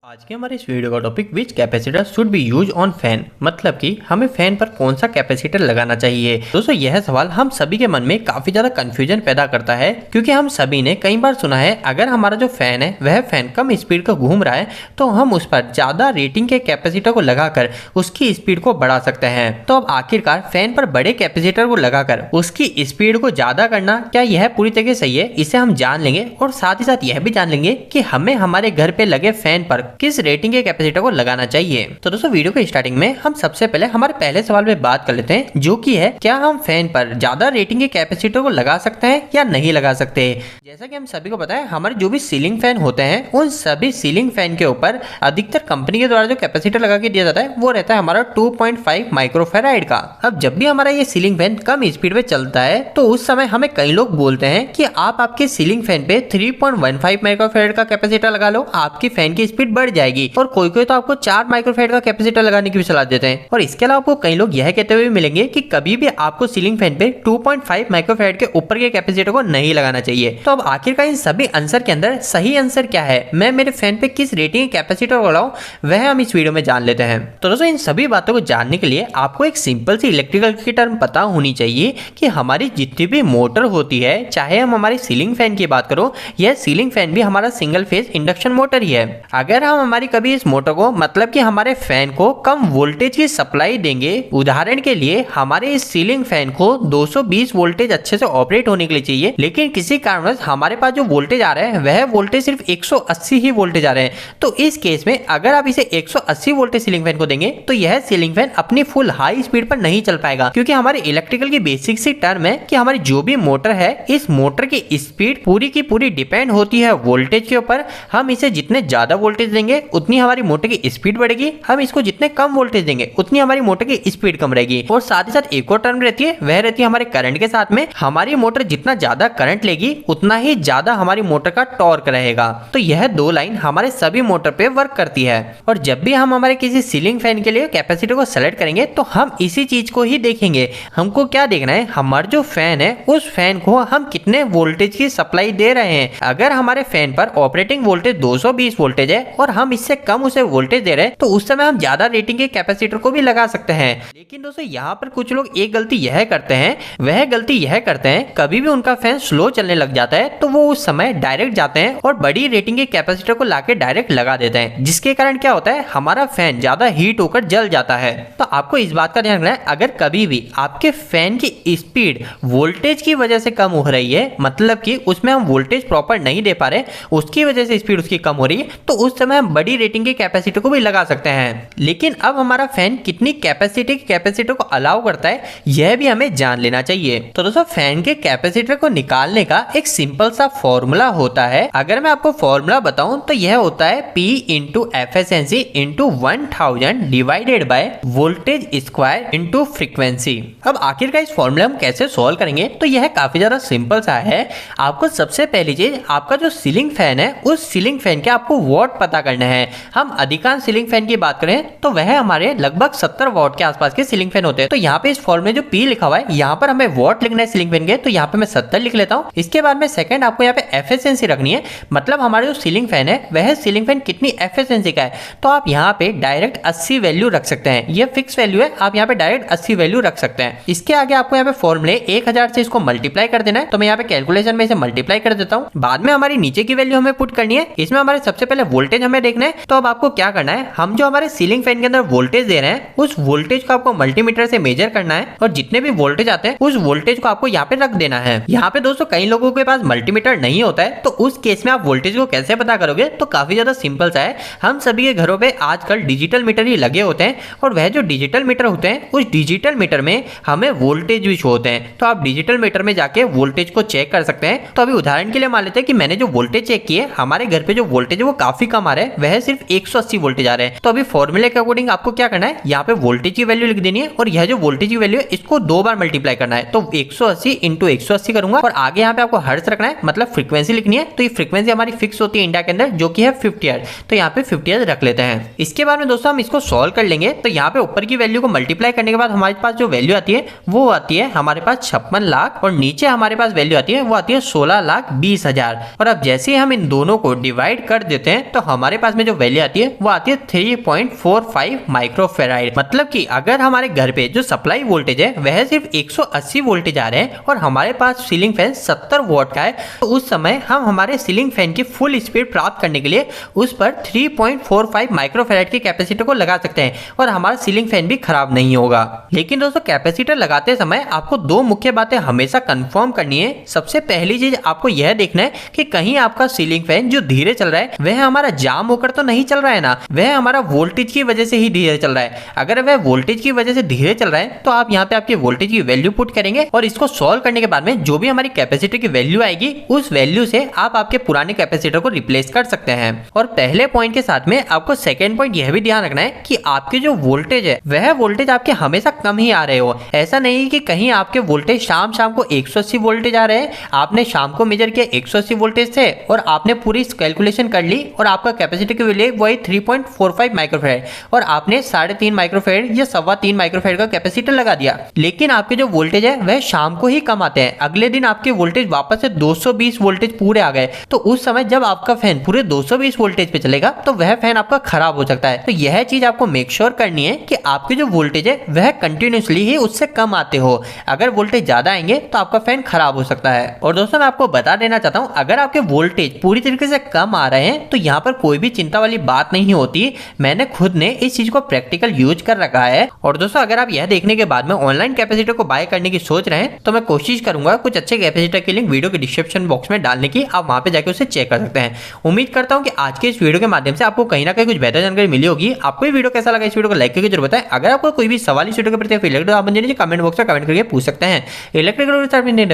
आज के हमारे इस वीडियो का topic which capacitor should be use on fan, मतलब कि हमें फैन पर कौन सा कैपेसिटर लगाना चाहिए। दोस्तों यह सवाल हम सभी के मन में काफी ज्यादा कंफ्यूजन पैदा करता है, क्योंकि हम सभी ने कई बार सुना है अगर हमारा जो फैन है वह फैन कम स्पीड का घूम रहा है तो हम उस पर ज्यादा रेटिंग के कैपेसिटर को लगाकर उसकी स्पीड को बढ़ा सकते हैं। तो अब आखिरकार फैन पर बड़े कैपेसिटर को लगाकर उसकी स्पीड को ज्यादा करना क्या यह पूरी तरह सही है, इसे हम जान लेंगे और साथ ही साथ यह भी जान लेंगे कि हमें हमारे घर पे लगे फैन पर किस रेटिंग के कैपेसिटर को लगाना चाहिए। तो दोस्तों वीडियो के स्टार्टिंग में हम सबसे पहले हमारे पहले सवाल पे बात कर लेते हैं, जो कि है क्या हम फैन पर ज्यादा रेटिंग के कैपेसिटर को लगा सकते हैं या नहीं लगा सकते। जैसा कि हम सभी को पता है हमारे जो भी सीलिंग फैन होते हैं उन सभी सीलिंग फैन के ऊपर अधिकतर कंपनी के द्वारा जो कैपेसिटर लगा के दिया जाता है वो रहता है हमारा 2.5 माइक्रोफैराड का। अब जब भी हमारा ये सीलिंग फैन कम स्पीड पे चलता है तो उस समय हमें कई लोग बोलते हैं कि आप आपके सीलिंग फैन पे 3.15 माइक्रोफैराड का कैपेसिटर लगा लो, आपकी फैन की स्पीड बढ़ जाएगी। और कोई कोई तो आपको 4 माइक्रोफैराड का कैपेसिटर लगाने की भी सलाह देते हैं। और इसके अलावा आपको कई लोग यह कहते हुए मिलेंगे कि कभी भी आपको सीलिंग फैन पे 2.5 माइक्रोफैराड के ऊपर के कैपेसिटर को नहीं लगाना चाहिए। तो अब आखिरकार इन सभी आंसर के अंदर सही आंसर क्या है, मैं मेरे फैन पे किस रेटिंग के कैपेसिटर को लगाऊं, वह हम इस वीडियो में जान लेते हैं। तो दोस्तों इन सभी बातों को जानने के लिए आपको एक सिंपल सी इलेक्ट्रिकल की टर्म पता होनी चाहिए कि हमारी जितनी भी मोटर होती है, चाहे हम हमारी सीलिंग फैन की बात करो, यह सीलिंग फैन भी हमारा सिंगल फेज इंडक्शन मोटर ही है। अगर हम हमारी कभी इस मोटर को मतलब कि हमारे फैन को कम वोल्टेज की सप्लाई देंगे, उदाहरण के लिए हमारे इस सीलिंग फैन को 220 वोल्टेज अच्छे से ऑपरेट होने के लिए चाहिए, लेकिन किसी कारणवश हमारे पास जो वोल्टेज आ रहा है वह वोल्टेज सिर्फ 180 ही वोल्टेज आ रहे हैं। तो इस केस में अगर आप इसे 180 वोल्टेज सीलिंग फैन को देंगे तो यह सीलिंग फैन अपनी फुल हाई स्पीड पर नहीं चल पाएगा, क्योंकि हमारे इलेक्ट्रिकल की बेसिक सी टर्म है कि हमारी जो भी मोटर है इस मोटर की स्पीड पूरी की पूरी डिपेंड होती है वोल्टेज के ऊपर। हम इसे जितने ज्यादा वोल्टेज देंगे उतनी हमारी मोटर की स्पीड बढ़ेगी, हम इसको जितने कम वोल्टेज देंगे उतनी हमारी मोटर की स्पीड कम रहेगी। और साथ ही साथ एक और टर्म रहती है, वह रहती है हमारे करंट के साथ में। हमारी मोटर जितना ज्यादा करंट लेगी उतना ही ज्यादा हमारी मोटर का टॉर्क रहेगा। तो यह दो लाइन हमारे सभी मोटर पे वर्क करती है। और जब भी हम हमारे किसी सीलिंग फैन के लिए कैपेसिटर को सेलेक्ट करेंगे तो हम इसी चीज को ही देखेंगे। हमको क्या देखना है, हमारा जो फैन है उस फैन को हम कितने वोल्टेज की सप्लाई दे रहे हैं। अगर हमारे फैन पर ऑपरेटिंग वोल्टेज 220 वोल्टेज है और हम इससे कम उसे वोल्टेज दे रहे हैं तो उस समय हम ज्यादा रेटिंग के कैपेसिटर को भी लगा सकते हैं। लेकिन दोस्तों यहाँ पर कुछ लोग एक गलती यह करते हैं, वह गलती यह करते हैं कभी भी उनका फैन स्लो चलने लग जाता है तो वो उस समय डायरेक्ट जाते हैं और बड़ी रेटिंग के कैपेसिटर को लाके डायरेक्ट लगा देते हैं, जिसके कारण क्या होता है हमारा फैन ज्यादा हीट होकर जल जाता है। तो आपको इस बात का ध्यान रखना है, अगर कभी भी आपके फैन की स्पीड वोल्टेज की वजह से कम हो रही है, मतलब कि उसमें हम वोल्टेज प्रॉपर नहीं दे पा रहे, उसकी वजह से स्पीड उसकी कम हो रही है, तो उस समय हम बड़ी रेटिंग के कैपेसिटर को भी लगा सकते हैं। लेकिन अब हमारा फैन कितनी कैपेसिटी के कैपेसिटर को अलाउ करता है यह भी हमें जान लेना चाहिए। तो दोस्तों फैन के कैपेसिटर को निकालने का एक सिंपल सा फॉर्मूला होता है। अगर मैं आपको फॉर्मूला बताऊं तो यह होता है P into efficiency into 1000 divided by voltage square into frequency. अब आखिरकार इस फॉर्मूला हम कैसे सॉल्व करेंगे, तो यह काफी ज्यादा सिंपल सा है। आपको सबसे पहली चीज आपका जो सीलिंग फैन है उस सीलिंग फैन के आपको वॉट पता करना है। हम अधिकांश सीलिंग फैन की बात करें तो वह हमारे लगभग 70 वॉट के आसपास के सीलिंग फैन होते हैं। तो यहाँ पे इस फॉर्मूले जो P लिखा हुआ है यहाँ पर हमें वॉट लिखना है सीलिंग फैन के, तो यहाँ पे मैं 70 लिख लेता हूँ। इसके बाद में सेकंड आपको यहाँ पे एफिशिएंसी रखनी है, मतलब हमारा जो सीलिंग फैन है वह सीलिंग फैन कितनी एफिशिएंसी का है। तो आप यहाँ पे डायरेक्ट 80 वैल्यू रख सकते हैं, यह फिक्स वैल्यू है, आप यहाँ पे डायरेक्ट 80 वैल्यू रख सकते हैं। इसके आगे आपको यहाँ पे फॉर्मूले 1000 से इसको मल्टीप्लाई कर देना है, तो मैं यहाँ पे कैलकुलेशन में इसे मल्टीप्लाई कर देता हूँ। बाद में हमारी नीचे की वैल्यू हमें पुट करनी है, इसमें हमारे सबसे पहले वोल्टेज हमें देखना है। तो अब आपको क्या करना है, हम जो हमारे सीलिंग फैन के अंदर वोल्टेज दे रहे हैं उस वोल्टेज को आपको मल्टीमीटर से मेजर करना है और जितने भी वोल्टेज आते हैं उस वोल्टेज को आपको यहाँ पे रख देना है। यहाँ पे दोस्तों कई लोगों के पास मल्टीमीटर नहीं होता है, तो उस केस में आप वोल्टेज को कैसे पता करोगे, तो काफी ज्यादा सिंपल सा है। हम सभी के घरों पे आजकल डिजिटल मीटर ही लगे होते हैं और वह जो डिजिटल मीटर होते हैं उस डिजिटल मीटर में हमें वोल्टेज भी शो होते हैं। तो आप डिजिटल मीटर में जाके वोल्टेज को चेक कर सकते हैं। तो अभी उदाहरण के लिए मान लेते हैं कि मैंने जो वोल्टेज चेक किए, हमारे घर पे जो वोल्टेज है वो काफी कम आ रहा है, वह सिर्फ 180 वोल्टेज आ रहे हैं। तो अभी फॉर्मूले के अकॉर्डिंग आपको क्या करना है, यहाँ पे वोल्टेज की वैल्यू लिख देनी है और यह जो वोल्टेज की वैल्यू है इसको 2 बार मल्टीप्लाई करना है। तो 180 इंटू 180 करूंगा और आगे यहाँ पे आपको हर्ट्ज रखना है, मतलब फ्रीक्वेंसी लिखनी है। तो ये फ्रीक्वेंसी हमारी फिक्स होती है इंडिया के अंदर, जो कि है 50 हर्ट्ज। तो यहाँ पे 50 हर्ट्ज रख लेते हैं। इसके बाद में दोस्तों हम इसको सॉल्व कर लेंगे। तो यहाँ पे ऊपर की वैल्यू को मल्टीप्लाई करने के बाद हमारे पास जो वैल्यू आती है वो आती है हमारे पास 56 लाख और नीचे हमारे पास वैल्यू आती है वो आती है 16,20,000। और अब जैसे हम इन दोनों को डिवाइड कर देते हैं तो हमारे हमारे पास में जो वैल्यू आती है वो आती है 3.45 माइक्रोफेराइड। मतलब कि अगर हमारे घर पे जो सप्लाई वोल्टेज है वह सिर्फ 180 वोल्टेज आ रहे हैं और हमारे पास सीलिंग फैन 70 वॉट का है, तो उस समय हम हमारे सीलिंग फैन की फुल स्पीड प्राप्त करने के लिए उस पर 3.45 माइक्रोफेराइड के कैपेसिटर को लगा सकते हैं और हमारा सीलिंग फैन भी खराब नहीं होगा। लेकिन दोस्तों कैपेसिटर लगाते समय आपको दो मुख्य बातें हमेशा कंफर्म करनी है। सबसे पहली चीज आपको यह देखना है कि कहीं आपका सीलिंग फैन जो धीरे चल रहा है वह हमारा जाम होकर तो नहीं चल रहा है ना, वह हमारा वोल्टेज की वजह से ही धीरे चल रहा है। अगर वह वोल्टेज की वजह से धीरे चल रहा है तो आप यहाँ पे आपके वोल्टेज की वैल्यू पुट करेंगे और इसको सॉल्व करने के बाद में जो भी हमारी कैपेसिटर की वैल्यू आएगी उस वैल्यू से आप आपके पुराने कैपेसिटर को रिप्लेस कर सकते हैं। और पहले पॉइंट के साथ में आपको सेकेंड पॉइंट यह भी ध्यान रखना है कि आपके जो वोल्टेज है वह वोल्टेज आपके हमेशा कम ही आ रहे हो। ऐसा नहीं कि कहीं आपके वोल्टेज शाम को 180 वोल्टेज आ रहे हैं, आपने शाम को मेजर किया 180 वोल्टेज थे और आपने पूरी कैलकुलेशन कर ली और आपका कैपेसिटर की वैल्यू वही 3.45 माइक्रोफेराइड और आपने 3.5 माइक्रोफेराइड या 3.25 माइक्रोफेराइड का कैपेसिटर लगा दिया। लेकिन आपके जो वोल्टेज है वह शाम को ही कम आते हैं, अगले दिन आपके वोल्टेज वापस से 220 वोल्टेज पूरे आ गए, तो उस समय जब आपका फैन पूरे 220 वोल्टेज पे चलेगा तो वह फैन आपका खराब हो सकता है। तो यह चीज आपको मेक श्योर करनी है कि आपके जो वोल्टेज है वह कंटिन्यूसली ही उससे कम आते हो। अगर वोल्टेज ज्यादा आएंगे तो आपका फैन खराब हो सकता है। और दोस्तों मैं आपको बता देना चाहता हूं, अगर आपके वोल्टेज पूरी तरीके से कम आ रहे हैं तो यहाँ पर कोई भी चिंता वाली बात नहीं होती। मैंने खुद ने इस चीज को प्रैक्टिकल यूज कर रखा है। और दोस्तों अगर आप यह देखने के बाद में ऑनलाइन कैपेसिटर को बाय करने की सोच रहे हैं तो मैं कोशिश करूंगा कुछ अच्छे कैपेसिटर की लिंक वीडियो के डिस्क्रिप्शन बॉक्स में डालने की, आप वहां पे जाकर उसे चेक कर सकते हैं। उम्मीद करता हूं कि आज के इस वीडियो के माध्यम से आपको कहीं ना कहीं कुछ बेहतर जानकारी मिली होगी। आपको ये वीडियो कैसा लगा, इस वीडियो को लाइक करके जरूर बताएं। अगर आपको कोई भी सवाल इस वीडियो के प्रति फिर आप मुझे कमेंट बॉक्स में कमेंट करके पूछ सकते हैं। इलेक्ट्रिकल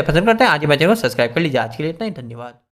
पसंद करते हैं आज ही चैनल को सब्सक्राइब कर लीजिए। आज के लिए इतना ही, धन्यवाद।